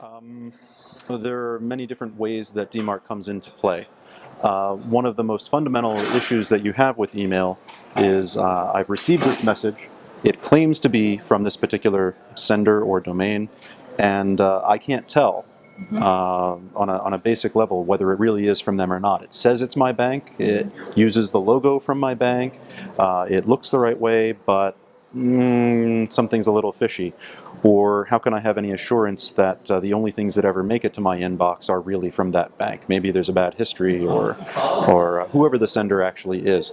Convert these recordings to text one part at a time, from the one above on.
Um, there are many different ways that DMARC comes into play. One of the most fundamental issues that you have with email is I've received this message, it claims to be from this particular sender or domain, and I can't tell on a basic level whether it really is from them or not. It says it's my bank, it uses the logo from my bank, it looks the right way, but something's a little fishy. Or how can I have any assurance that the only things that ever make it to my inbox are really from that bank? Maybe there's a bad history, or whoever the sender actually is.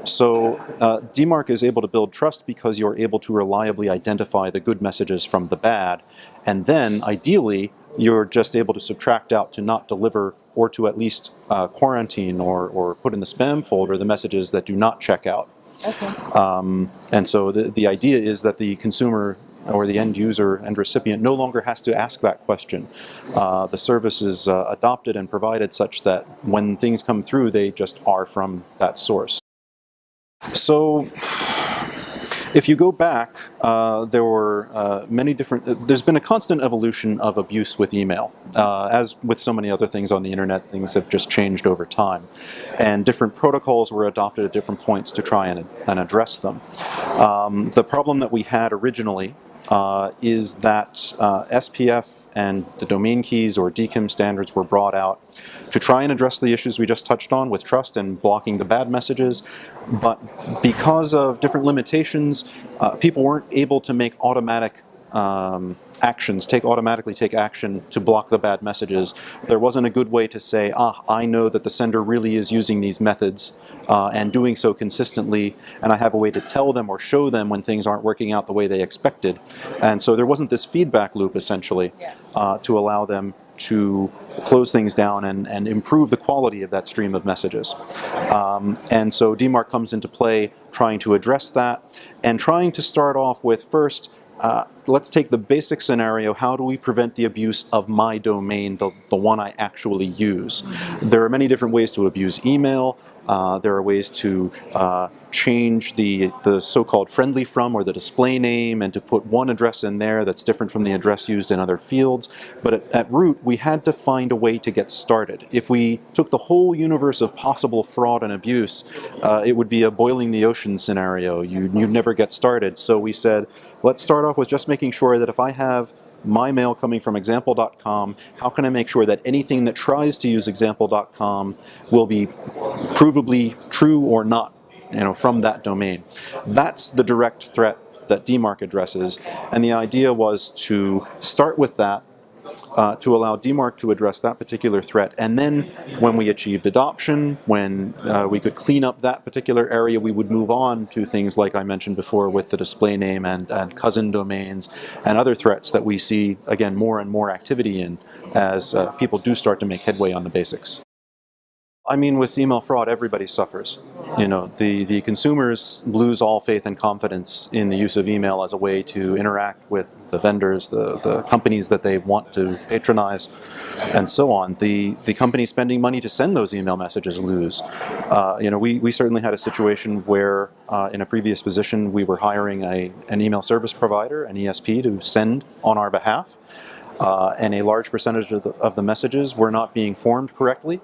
So DMARC is able to build trust because you're able to reliably identify the good messages from the bad, and then ideally you're just able to subtract out, to not deliver, or to at least quarantine or put in the spam folder the messages that do not check out. Okay. And so the idea is that the consumer or the end user and recipient no longer has to ask that question. The service is adopted and provided such that when things come through, they just are from that source. So if you go back, there were many different, there's been a constant evolution of abuse with email. As with so many other things on the internet, things have just changed over time. And different protocols were adopted at different points to try and address them. The problem that we had originally is that SPF and the domain keys or DKIM standards were brought out to try and address the issues we just touched on with trust and blocking the bad messages. But because of different limitations, people weren't able to make automatic actions, automatically take action to block the bad messages. There wasn't a good way to say, I know that the sender really is using these methods and doing so consistently, and I have a way to tell them or show them when things aren't working out the way they expected. And so there wasn't this feedback loop, essentially, to allow them to close things down and improve the quality of that stream of messages. And so DMARC comes into play trying to address that, and trying to start off with, first, let's take the basic scenario. How do we prevent the abuse of my domain, the one I actually use? There are many different ways to abuse email. There are ways to change the so-called friendly from, or the display name, and to put one address in there that's different from the address used in other fields. But at root, we had to find a way to get started. If we took the whole universe of possible fraud and abuse, it would be a boiling the ocean scenario. You'd never get started. So we said, let's start off with just making sure that if I have my mail coming from example.com, how can I make sure that anything that tries to use example.com will be provably true or not, from that domain? That's the direct threat that DMARC addresses, and the idea was to start with that, to allow DMARC to address that particular threat, and then when we achieved adoption, when we could clean up that particular area, we would move on to things like I mentioned before with the display name and cousin domains and other threats that we see, again, more and more activity in as people do start to make headway on the basics. I mean, with email fraud, everybody suffers. The consumers lose all faith and confidence in the use of email as a way to interact with the vendors, the companies that they want to patronize, and so on. The companies spending money to send those email messages lose. We certainly had a situation where in a previous position we were hiring an email service provider, an ESP, to send on our behalf, and a large percentage of the messages were not being formed correctly,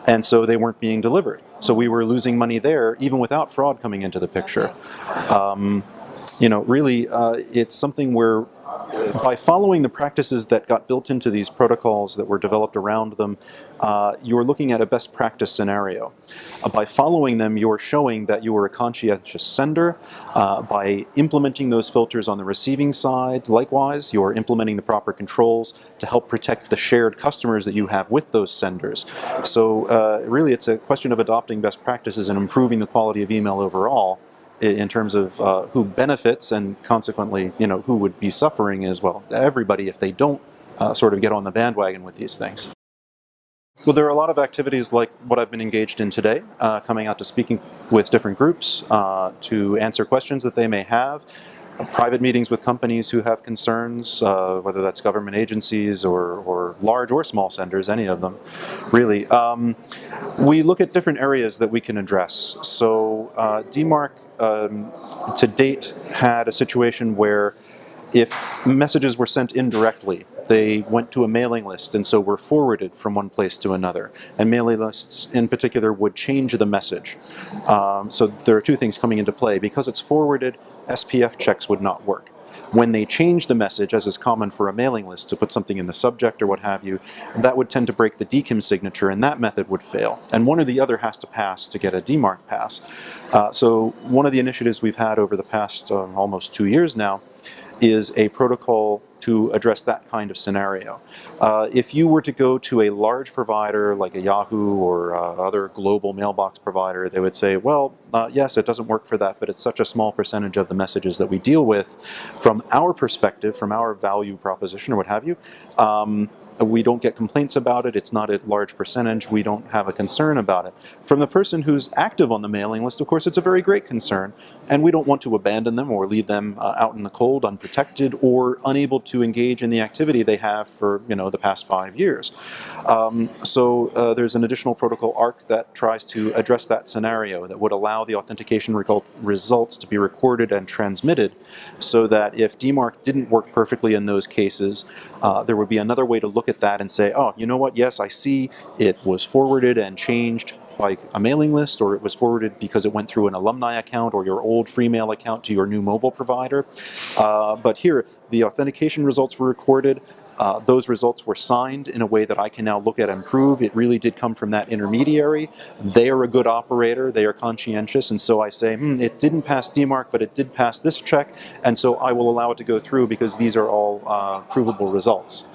and so they weren't being delivered. So we were losing money there, even without fraud coming into the picture. Really, it's something where by following the practices that got built into these protocols that were developed around them, you're looking at a best practice scenario. By following them, you're showing that you are a conscientious sender. By implementing those filters on the receiving side, likewise, you're implementing the proper controls to help protect the shared customers that you have with those senders. So really, it's a question of adopting best practices and improving the quality of email overall, in terms of who benefits, and consequently, who would be suffering as well. Everybody, if they don't sort of get on the bandwagon with these things. Well, there are a lot of activities like what I've been engaged in today, coming out to speaking with different groups to answer questions that they may have. Private meetings with companies who have concerns, whether that's government agencies or large or small senders, any of them, really. We look at different areas that we can address. So DMARC to date had a situation where if messages were sent indirectly, they went to a mailing list and so were forwarded from one place to another. And mailing lists in particular would change the message. So there are two things coming into play. Because it's forwarded, SPF checks would not work. When they change the message, as is common for a mailing list, to put something in the subject or what have you, that would tend to break the DKIM signature, and that method would fail. And one or the other has to pass to get a DMARC pass. So one of the initiatives we've had over the past almost 2 years now is a protocol to address that kind of scenario. If you were to go to a large provider like a Yahoo or other global mailbox provider, they would say, well, yes, it doesn't work for that, but it's such a small percentage of the messages that we deal with. From our perspective, from our value proposition or what have you, we don't get complaints about it. It's not a large percentage. We don't have a concern about it. From the person who's active on the mailing list, of course, it's a very great concern, and we don't want to abandon them or leave them out in the cold, unprotected, or unable to engage in the activity they have for the past 5 years. So there's an additional protocol, ARC, that tries to address that scenario, that would allow the authentication results to be recorded and transmitted, so that if DMARC didn't work perfectly in those cases, there would be another way to look at that and say, oh, you know what, yes, I see it was forwarded and changed by a mailing list, or it was forwarded because it went through an alumni account or your old free mail account to your new mobile provider. But here, the authentication results were recorded. Those results were signed in a way that I can now look at and prove it really did come from that intermediary. They are a good operator, they are conscientious, and so I say, it didn't pass DMARC, but it did pass this check, and so I will allow it to go through because these are all provable results.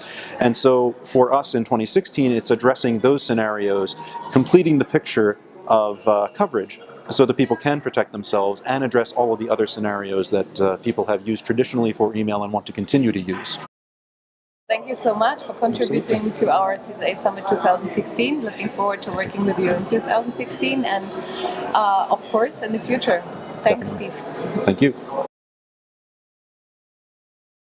And so for us in 2016, it's addressing those scenarios, completing the picture of coverage, so that people can protect themselves and address all of the other scenarios that people have used traditionally for email and want to continue to use. Thank you so much for contributing to our CSA Summit 2016. Looking forward to working with you in 2016 and, of course, in the future. Thanks, Steve. Thank you.